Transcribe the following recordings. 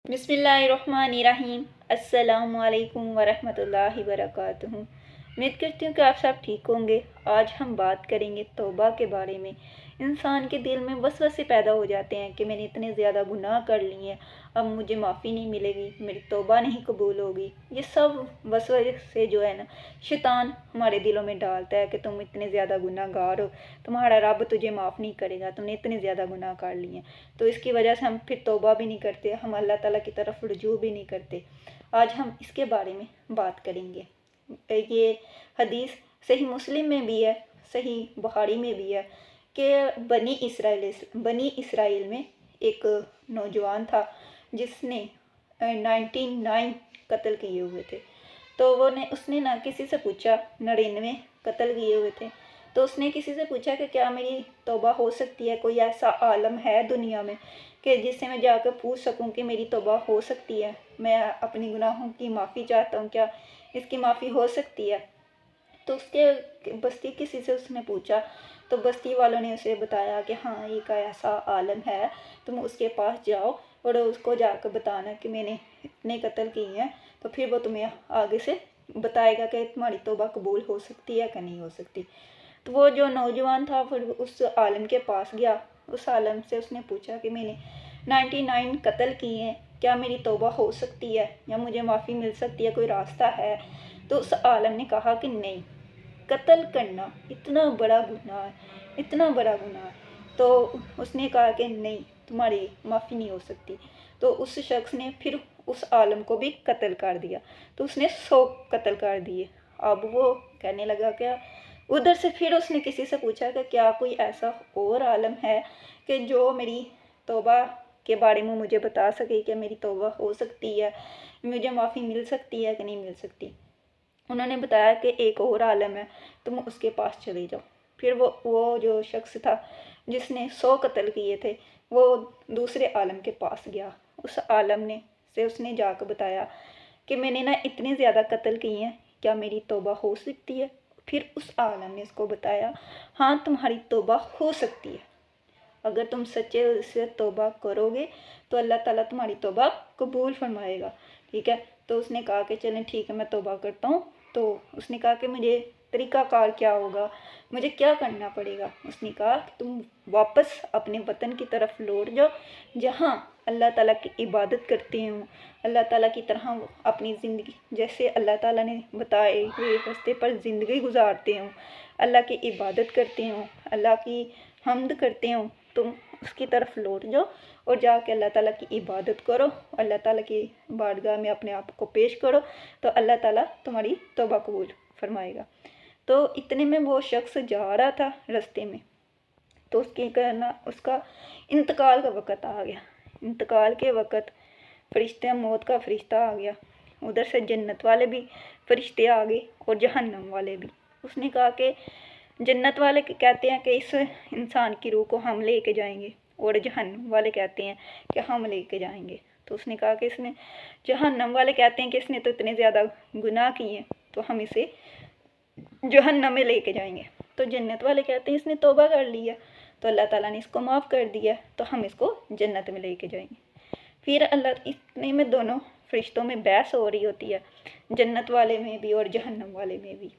बिस्मिल्लाहिर्रहमानिर्रहीम। अस्सलामुअलैकुम वरहमतुल्लाहि वबरकातुहू। उम्मीद करती हूँ कि आप सब ठीक होंगे। आज हम बात करेंगे तौबा के बारे में। इंसान के दिल में वसवसे पैदा हो जाते हैं कि मैंने इतने ज़्यादा गुनाह कर लिए हैं, अब मुझे माफ़ी नहीं मिलेगी, मेरी तौबा नहीं कबूल होगी। ये सब वसवसे जो है ना, शैतान हमारे दिलों में डालता है कि तुम इतने ज़्यादा गुनाहगार हो, तुम्हारा रब तुझे माफ़ नहीं करेगा, तुमने इतने ज़्यादा गुनाह कर लिए हैं। तो इसकी वजह से हम फिर तौबा भी नहीं करते, हम अल्लाह ताला की तरफ रुजू भी नहीं करते। आज हम इसके बारे में बात करेंगे। ये हदीस सही मुस्लिम में भी है, सही बुखारी में भी है कि बनी इसराइल में एक नौजवान था जिसने 99 कत्ल किए हुए थे। तो उसने ना किसी से पूछा, 99 कत्ल किए हुए थे, तो उसने किसी से पूछा कि क्या मेरी तौबा हो सकती है, कोई ऐसा आलम है दुनिया में कि जिससे मैं जाकर पूछ सकूं कि मेरी तौबा हो सकती है, मैं अपनी गुनाहों की माफ़ी चाहता हूं, क्या इसकी माफ़ी हो सकती है। तो उसके बस्ती किसी से उसने पूछा, तो बस्ती वालों ने उसे बताया कि हाँ, एक ऐसा आलम है, तुम उसके पास जाओ और उसको जाकर बताना कि मैंने इतने कत्ल किए हैं, तो फिर वो तुम्हें आगे से बताएगा कि तुम्हारी तौबा कबूल हो सकती है कि नहीं हो सकती। तो वो जो नौजवान था फिर उस आलम के पास गया। उस आलम से उसने पूछा कि मैंने 99 कत्ल किए हैं, क्या मेरी तौबा हो सकती है या मुझे माफ़ी मिल सकती है, कोई रास्ता है। तो उस आलम ने कहा कि नहीं, कत्ल करना इतना बड़ा गुनाह है, इतना बड़ा गुनाह है। तो उसने कहा कि नहीं, तुम्हारी माफ़ी नहीं हो सकती। तो उस शख्स ने फिर उस आलम को भी कत्ल कर दिया। तो उसने 100 कत्ल कर दिए। अब वो कहने लगा क्या, उधर से फिर उसने किसी से पूछा कि क्या कोई ऐसा और आलम है कि जो मेरी तौबा के बारे में मुझे बता सके कि मेरी तौबा हो सकती है, मुझे माफ़ी मिल सकती है कि नहीं मिल सकती। उन्होंने बताया कि एक और आलम है, तुम उसके पास चले जाओ। फिर वो जो शख्स था जिसने 100 कत्ल किए थे, वो दूसरे आलम के पास गया। उस आलम ने से उसने जाकर बताया कि मैंने ना इतने ज़्यादा कत्ल किए हैं, क्या मेरी तौबा हो सकती है। फिर उस आलम ने उसको बताया, हाँ, तुम्हारी तौबा हो सकती है, अगर तुम सच्चे दिल से तौबा करोगे तो अल्लाह ताला तुम्हारी तौबा कबूल फरमाएगा। ठीक है। तो उसने कहा कि चलें ठीक है, मैं तौबा करता हूँ। तो उसने कहा कि मुझे तरीक़ाकार क्या होगा, मुझे क्या करना पड़ेगा। उसने कहा कि तुम वापस अपने वतन की तरफ लौट जाओ, जहाँ अल्लाह ताला की इबादत करते हो, अल्लाह ताला की तरह अपनी ज़िंदगी जैसे अल्लाह ताला ने बताए हुए रास्ते पर ज़िंदगी गुजारते हो, अल्लाह की इबादत करते हो, अल्लाह की हम्द करते हो, तुम उसकी तरफ लौट जाओ और जाके अल्लाह ताला की इबादत करो, अल्लाह ताला की बारगाह में अपने आप को पेश करो, तो अल्लाह ताला तुम्हारी तौबा कबूल फरमाएगा। तो इतने में वो शख्स जा रहा था रास्ते में, तो उसकी करना उसका इंतकाल का वक़्त आ गया। इंतकाल के वक़्त फरिश्ता मौत का फरिश्ता आ गया। उधर से जन्नत वाले भी फरिश्ते आ गए और जहन्नम वाले भी। उसने कहा कि जन्नत वाले कहते हैं कि इस इंसान की रूह को हम लेके जाएंगे, और जहन्नम वाले कहते हैं कि हम लेके जाएंगे। तो उसने कहा कि इसने जहन्नम वाले कहते हैं कि इसने तो इतने ज़्यादा गुनाह किए हैं, तो हम इसे जहन्नम में लेके जाएंगे। तो जन्नत वाले कहते हैं इसने तौबा कर लिया, तो अल्लाह ताला ने इसको माफ़ कर दिया, तो हम इसको जन्नत में लेके जाएंगे। फिर अल्लाह इतने में दोनों फरिश्तों में बहस हो रही होती है, जन्नत वाले में भी और जहन्नम वाले में भी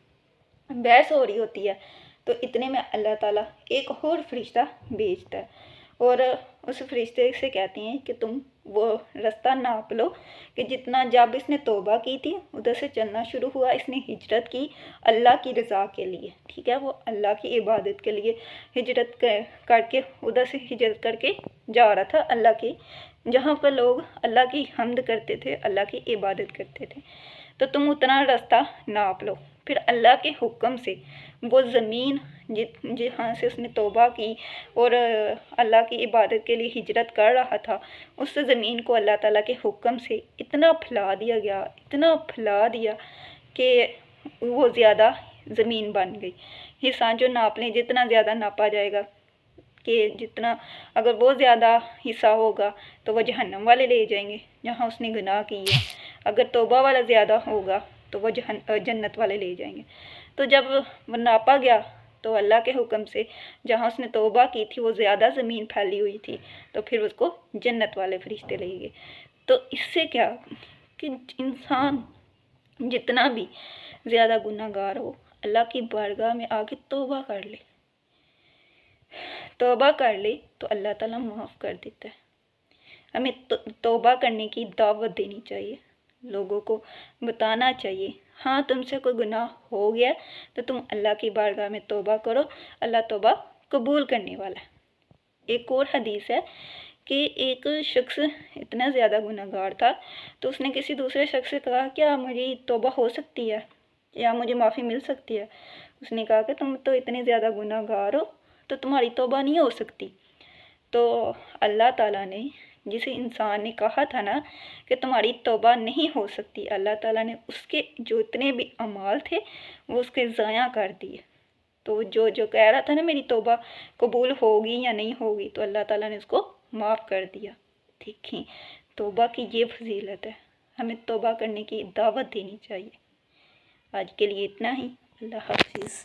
बहस हो रही होती है। तो इतने में अल्लाह ताला एक और फरिश्ता भेजता है और उस फरिश्ते से कहते हैं कि तुम वो रास्ता नाप लो कि जितना जब इसने तौबा की थी उधर से चलना शुरू हुआ, इसने हिजरत की अल्लाह की रज़ा के लिए। ठीक है, वो अल्लाह की इबादत के लिए हिजरत करके उधर से हिजरत करके जा रहा था अल्लाह की, जहाँ पर लोग अल्लाह की हम्द करते थे, अल्लाह की इबादत करते थे। तो तुम उतना रास्ता नाप लो। फिर अल्लाह के हुक्म से वो ज़मीन जहाँ से उसने तौबा की और अल्लाह की इबादत के लिए हिजरत कर रहा था, उस ज़मीन को अल्लाह ताला के हुक्म से इतना फैला दिया गया, इतना फैला दिया कि वो ज़्यादा ज़मीन बन गई। हिस्सा जो नाप लें, जितना ज़्यादा नापा जाएगा कि जितना अगर वो ज़्यादा हिस्सा होगा तो वो जहन्नम वाले ले जाएंगे जहाँ उसने गुनाह किया, अगर तौबा वाला ज़्यादा होगा तो वो जन्नत वाले ले जाएंगे। तो जब वो नापा गया तो अल्लाह के हुक्म से जहाँ उसने तौबा की थी वो ज़्यादा ज़मीन फैली हुई थी, तो फिर उसको जन्नत वाले फरिश्ते ले गए। तो इससे क्या कि इंसान जितना भी ज़्यादा गुनहगार हो, अल्लाह की बारगाह में आके तौबा कर ले, तौबा कर ले तो अल्लाह ताला माफ़ कर देता है। हमें तौबा करने की दावत देनी चाहिए, लोगों को बताना चाहिए, हाँ तुमसे कोई गुनाह हो गया तो तुम अल्लाह की बारगाह में तौबा करो, अल्लाह तौबा कबूल करने वाला है। एक और हदीस है कि एक शख्स इतना ज़्यादा गुनहगार था तो उसने किसी दूसरे शख्स से कहा, क्या मेरी तौबा हो सकती है या मुझे माफ़ी मिल सकती है? उसने कहा कि तुम तो इतने ज़्यादा गुनहगार हो तो तुम्हारी तौबा नहीं हो सकती। तो अल्लाह ताला ने, जिस इंसान ने कहा था ना कि तुम्हारी तौबा नहीं हो सकती, अल्लाह ताला ने उसके जो इतने भी अमाल थे वो उसके ज़ाया कर दिए। तो जो जो कह रहा था ना मेरी तौबा कबूल होगी या नहीं होगी, तो अल्लाह ताला ने उसको माफ़ कर दिया। देखिए तौबा की ये फजीलत है, हमें तौबा करने की दावत देनी चाहिए। आज के लिए इतना ही। अल्लाह हाफिज़।